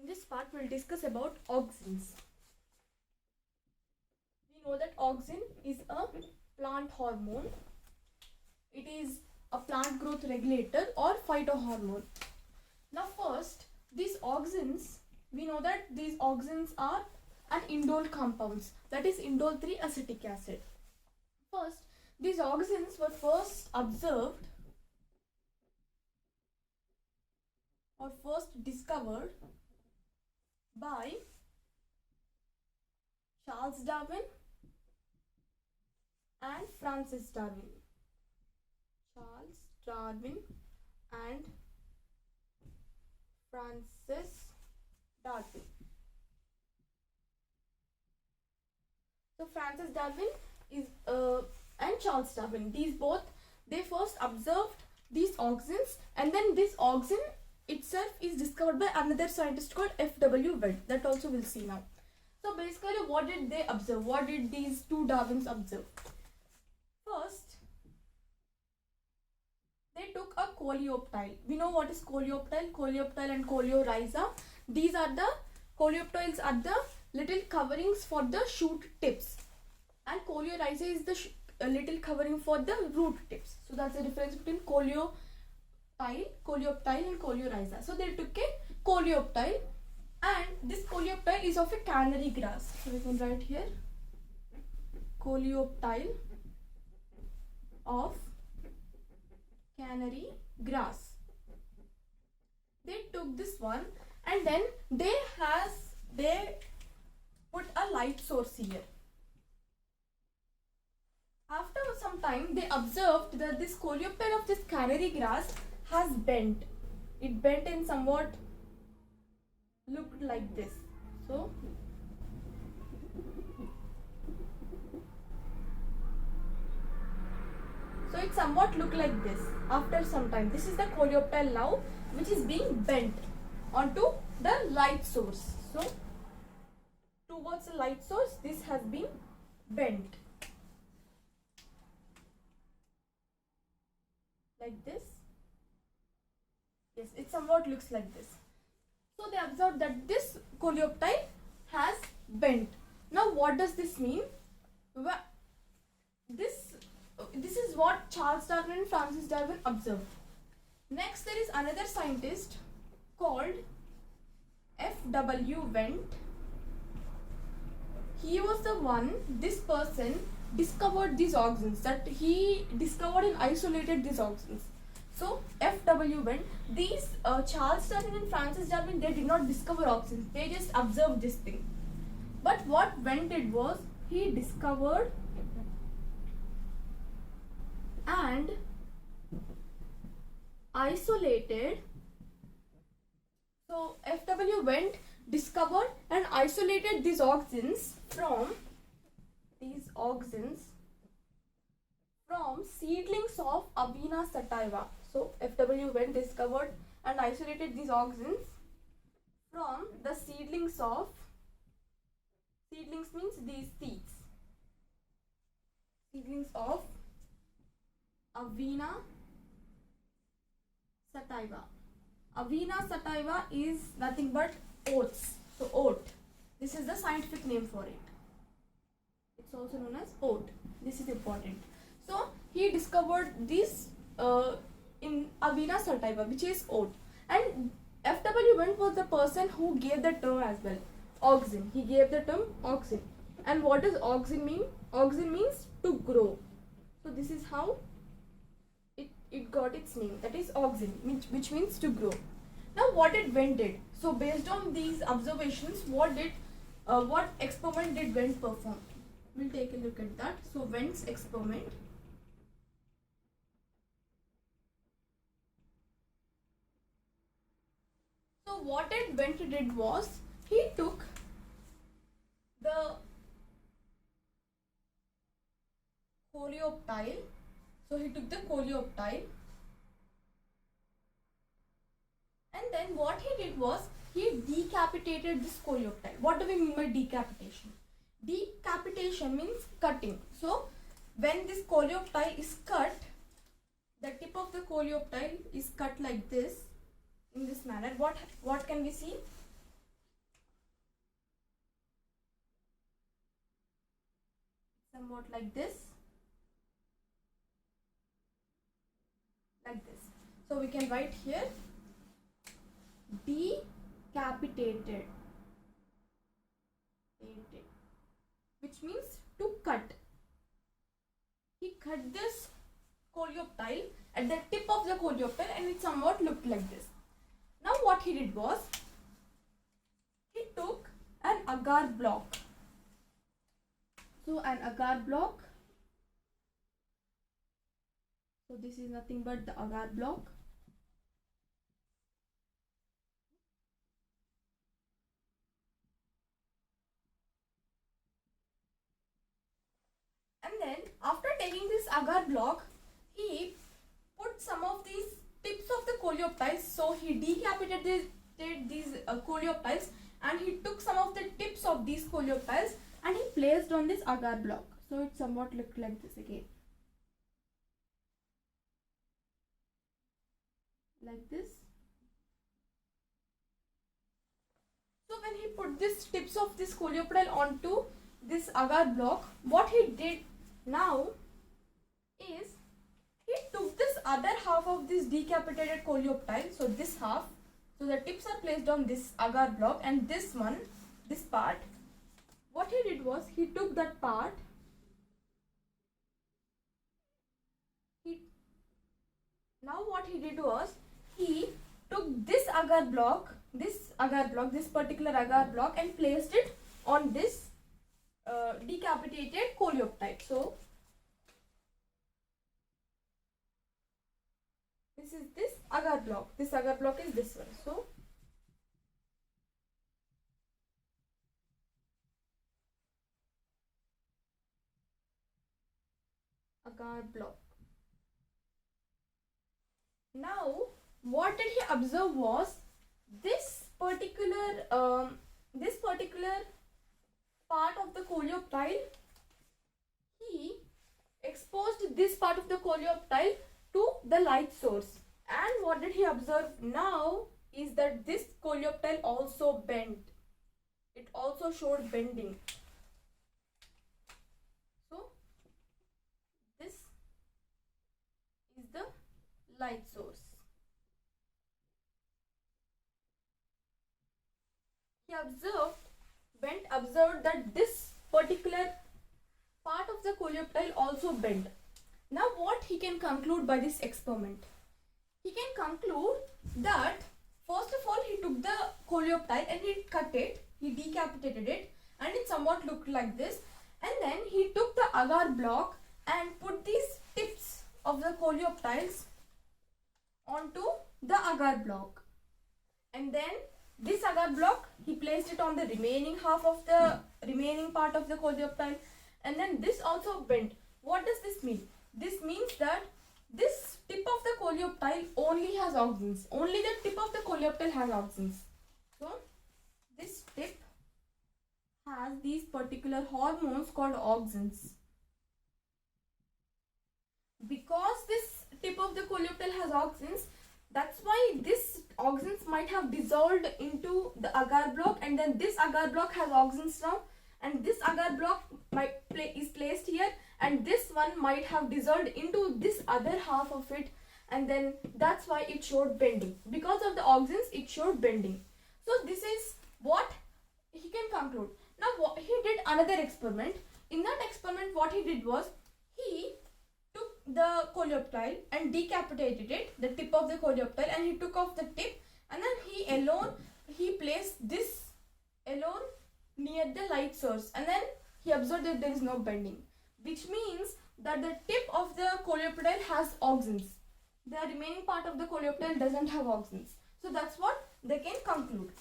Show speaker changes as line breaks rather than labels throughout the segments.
In this part, we'll discuss about auxins. We know that auxin is a plant hormone. It is a plant growth regulator or phytohormone. Now first, these auxins, we know that these auxins are an indole compounds, that is indole 3 acetic acid. First, these auxins were first observed or first discovered by Charles Darwin and Francis Darwin. Charles Darwin and Francis Darwin. So Francis Darwin is and Charles Darwin, these both, they first observed these auxins, and then this auxin itself is discovered by another scientist called F.W. Went. That also we'll see now. So basically, what did they observe? What did these two Darwins observe? First, they took a coleoptile. We know what is coleoptile. Coleoptile and coleorhiza. These are the coleoptiles are the little coverings for the shoot tips, and coleorhiza is the little covering for the root tips. So that's the difference between coleoptile and coleorhiza. So they took a coleoptile, and this coleoptile is of a canary grass. So we can write here coleoptile of canary grass. They took this one, and then they put a light source here. After some time, they observed that this coleoptile of this canary grass has bent. It bent and somewhat looked like this. So it somewhat looked like this after some time. This is the coleoptile now, which is being bent onto the light source. So towards the light source, this has been bent like this. Yes, it somewhat looks like this. So they observed that this coleoptile has bent. Now what does this mean? Well, this is what Charles Darwin and Francis Darwin observed. Next, there is another scientist called F.W. Went. He was the one, this person discovered these auxins, that he discovered and isolated these auxins. So F.W. Went, these Charles Darwin and Francis Darwin, they did not discover auxins, they just observed this thing. But what Went did was, he discovered and isolated. So F.W. Went discovered and isolated these auxins from seedlings of Avena sativa. So F.W. Went discovered and isolated these auxins from the seedlings means these seeds. Seedlings of Avena sativa. Avena sativa is nothing but oats. So oat. This is the scientific name for it. It's also known as oat. This is important. So he discovered this in Avena sativa, which is oat. And F.W. Went was the person who gave the term as well. Auxin. He gave the term auxin. And what does auxin mean? Auxin means to grow. So this is how it got its name, that is auxin, which means to grow. Now what did Went did? So based on these observations, what experiment did Went perform? We'll take a look at that. So Went's experiment. So what Went did was, he took the coleoptile. So he took the coleoptile, and then what he did was, he decapitated this coleoptile. What do we mean by decapitation? Decapitation means cutting. So when this coleoptile is cut, the tip of the coleoptile is cut like this, in this manner. What can we see? somewhat like this, like this. So we can write here decapitated, which means to cut. He cut this coleoptile at the tip of the coleoptile and it somewhat looked like this. Now what he did was, he took an agar block. So an agar block, so this is nothing but the agar block. And then after taking this agar block, he put some of these tips of the coleoptiles. So he decapitated these coleoptiles and he took some of the tips of these coleoptiles and he placed on this agar block. So it somewhat looked like this again. Like this. So when he put these tips of this coleoptile onto this agar block, what he did now is, he took this other half of this decapitated coleoptile, so this half, so the tips are placed on this agar block, and this one, this part, what he did was, he took that part, now what he did was, he took this agar block, this particular agar block, and placed it on this decapitated coleoptile. So this is this agar block. This agar block is this one. So agar block. Now what did he observe was, this particular part of the coleoptile, he exposed this part of the coleoptile to the light source, and what did he observe now is that this coleoptile also bent. It also showed bending. So this is the light source. He observed that this particular part of the coleoptile also bent. Now what he can conclude by this experiment? He can conclude that first of all, he took the coleoptile and he cut it, he decapitated it, and it somewhat looked like this, and then he took the agar block and put these tips of the coleoptiles onto the agar block, and then this agar block, he placed it on the remaining half of the remaining part of the coleoptile, and then this also bent. What does this mean? This means that this tip of the coleoptile only has auxins. Only the tip of the coleoptile has auxins. So this tip has these particular hormones called auxins. Because this tip of the coleoptile has auxins, that's why this auxins might have dissolved into the agar block, and then this agar block has auxins now, and this agar block is placed here, and this one might have dissolved into this other half of it, and then that's why it showed bending. Because of the auxins, it showed bending. So this is what he can conclude. Now he did another experiment. In that experiment, what he did was, he took the coleoptile and decapitated it, the tip of the coleoptile, and he took off the tip, and then he placed this alone near the light source, and then he observed that there is no bending, which means that the tip of the coleoptile has auxins. The remaining part of the coleoptile doesn't have auxins. So that's what they can conclude.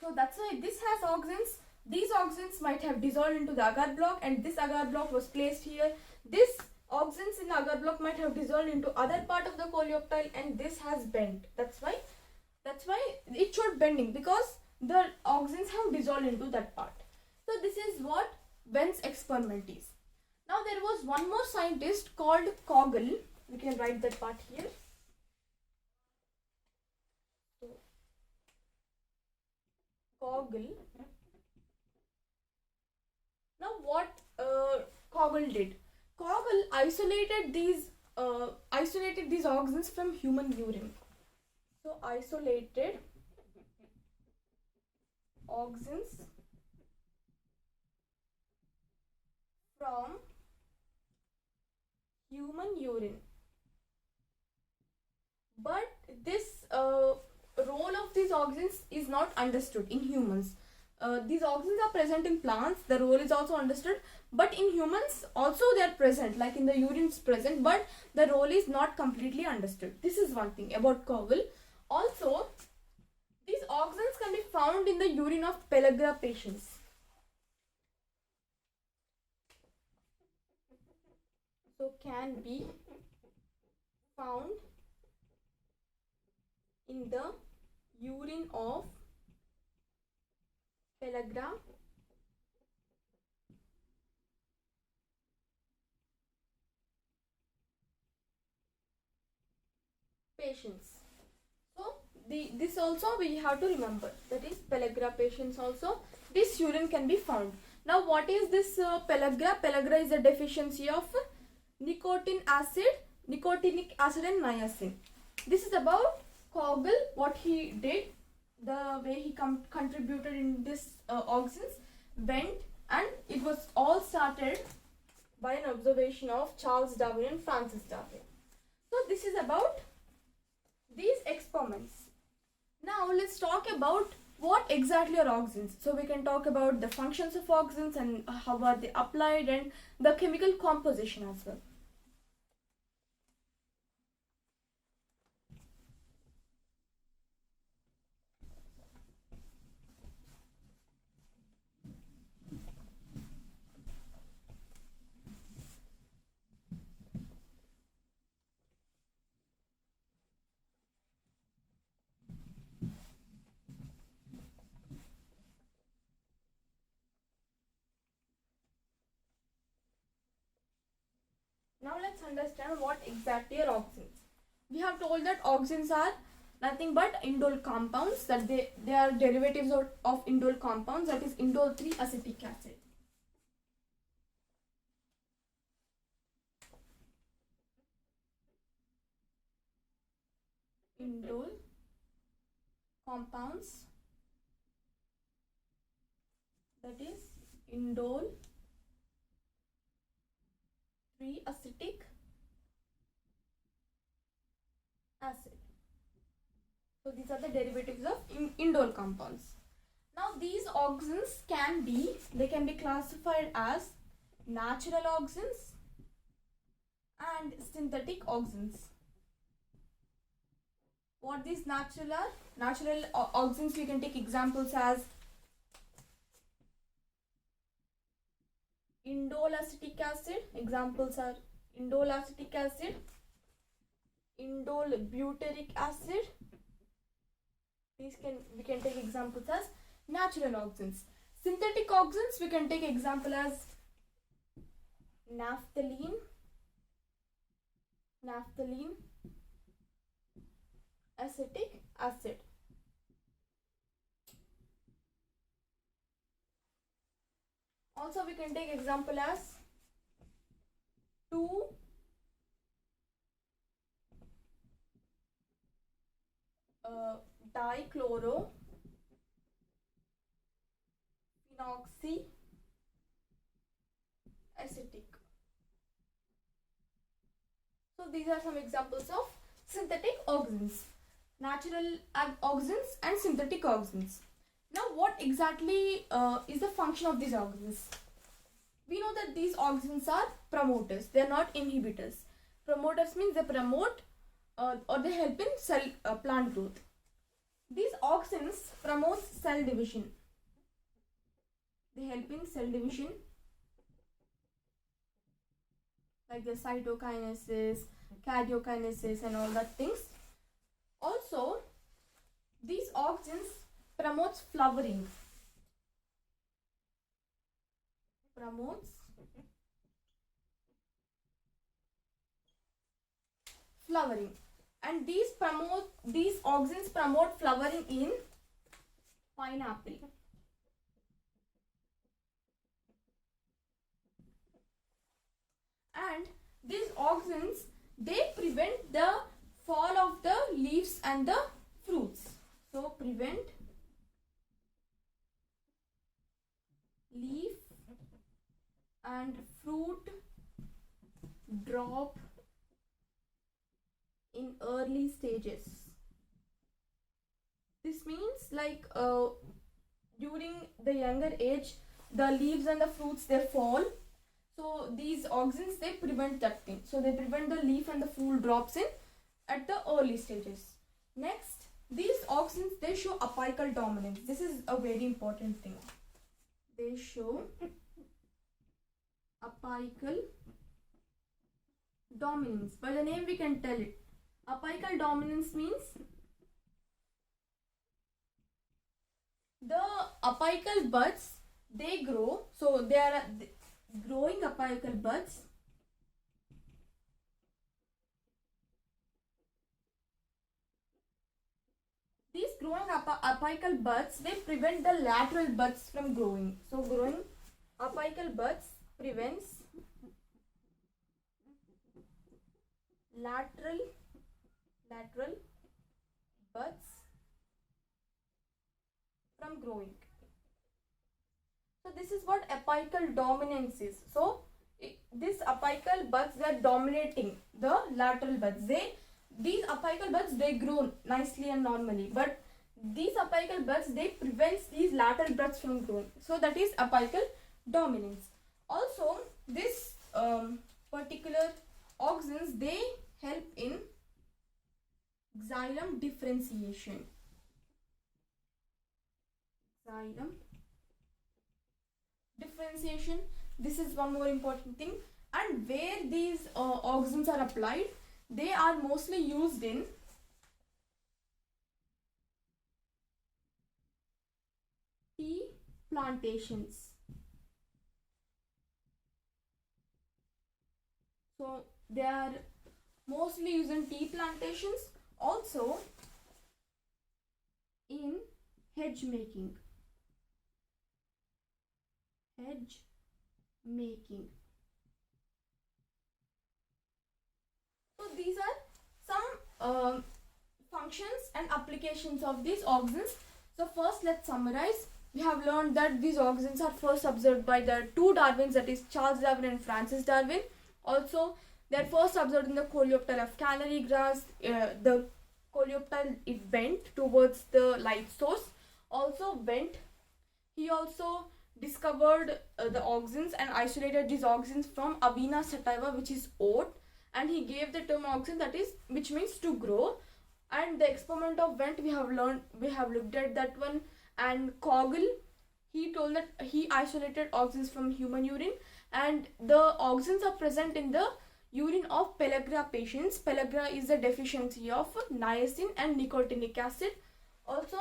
So that's why this has auxins. These auxins might have dissolved into the agar block, and this agar block was placed here. This auxins in the agar block might have dissolved into other part of the coleoptile, and this has bent. That's why it showed bending, because the auxins have dissolved into that part. So this is what Wenn's experiment is. Now there was one more scientist called Kogel. We can write that part here. So Kogel. Now what Kogel did. Kogel isolated these organs from human urine. So isolated organs from human urine. But this role of these organs is not understood in humans. These organs are present in plants, the role is also understood, but in humans also they are present, like in the urine is present, but the role is not completely understood. This is one thing about Kogel. Also, these organs can be found in the urine of pellagra patients. So can be found in the urine of pellagra patients. So this also we have to remember, that is pellagra patients also this urine can be found. Now what is this pellagra? Pellagra is a deficiency of nicotinic acid and niacin. This is about Kogel, what he did, the way he contributed in this organs went, and it was all started by an observation of Charles Darwin and Francis Darwin. So this is about these experiments. Now let's talk about what exactly are organs. So we can talk about the functions of organs and how are they applied and the chemical composition as well. Now let's understand what exactly are auxins. We have told that auxins are nothing but indole compounds, that they are derivatives of indole compounds, that is indole 3 acetic acid. Indole compounds, that is indole 3 acetic acid. So these are the derivatives of indole compounds. Now these auxins can be classified as natural auxins and synthetic auxins. What these natural are? Natural auxins, we can take examples as indole acetic acid. Examples are indole acetic acid, indole butyric acid. We can take examples as natural auxins. Synthetic auxins, we can take example as naphthalene, acetic acid. Also we can take example as 2 dichlorophenoxy acetic. So these are some examples of synthetic auxins, natural auxins and synthetic auxins. Now what exactly is the function of these auxins? We know that these auxins are promoters, they are not inhibitors. Promoters means they promote or they help in cell plant growth. These auxins promote cell division. They help in cell division, like the cytokinesis, karyokinesis and all that things. Also, these auxins promotes flowering. And these auxins promote flowering in pineapple. And these auxins, they prevent the fall of the leaves and the fruits. So prevent leaf and fruit drop in early stages. This means like during the younger age, the leaves and the fruits, they fall. So these auxins, they prevent that thing. So they prevent the leaf and the fruit drops in at the early stages. Next, these auxins, they show apical dominance. This is a very important thing. They show apical dominance. By the name we can tell it. Apical dominance means the apical buds, they grow. So they are growing apical buds. These growing apical buds, they prevent the lateral buds from growing. So growing apical buds prevents lateral buds from growing. So this is what apical dominance is. So these apical buds, they are dominating the lateral buds. These apical buds, they grow nicely and normally, but these apical buds, they prevents these lateral buds from growing. So that is apical dominance. Also, this particular auxins, they help in xylem differentiation. Xylem differentiation, this is one more important thing. And where these auxins are applied, they are mostly used in tea plantations. So they are mostly used in tea plantations, also in hedge making. So these are some functions and applications of these auxins. So first, let's summarize. We have learned that these auxins are first observed by the two Darwins, that is Charles Darwin and Francis Darwin. Also, they are first observed in the coleoptile of canary grass. The coleoptile, it bent towards the light source. He also discovered the auxins and isolated these auxins from Avena sativa, which is oat, and he gave the term auxin, that is, which means to grow. And the experiment of Wendt, we have looked at that one. And Kogel, he told that he isolated auxins from human urine, and the auxins are present in the urine of pellagra patients. Pellagra is a deficiency of niacin and nicotinic acid. Also,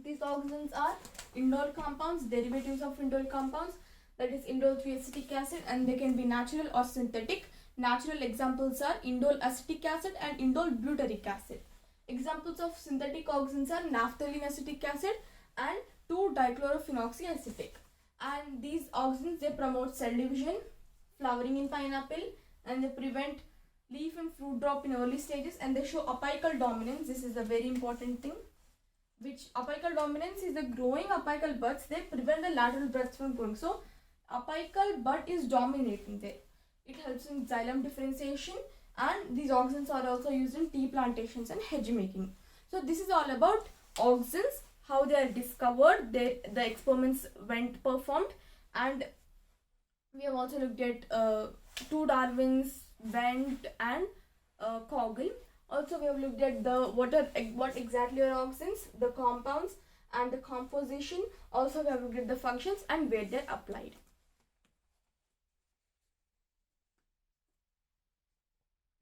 these auxins are indole compounds, derivatives of indole compounds, that is indole 3-acetic acid, and they can be natural or synthetic. Natural examples are indole acetic acid and indole butyric acid. Examples of synthetic auxins are naphthalene acetic acid and 2-dichlorophenoxyacetic. And these auxins, they promote cell division, flowering in pineapple, and they prevent leaf and fruit drop in early stages, and they show apical dominance. This is a very important thing. Which apical dominance is the growing apical buds, they prevent the lateral buds from growing. So apical bud is dominating there. It helps in xylem differentiation, and these auxins are also used in tea plantations and hedge making. So this is all about auxins, how they are discovered, the experiments Wendt performed, and we have also looked at two Darwins, Wendt and Kogel. Also, we have looked at what exactly are auxins, the compounds and the composition. Also, we have looked at the functions and where they are applied.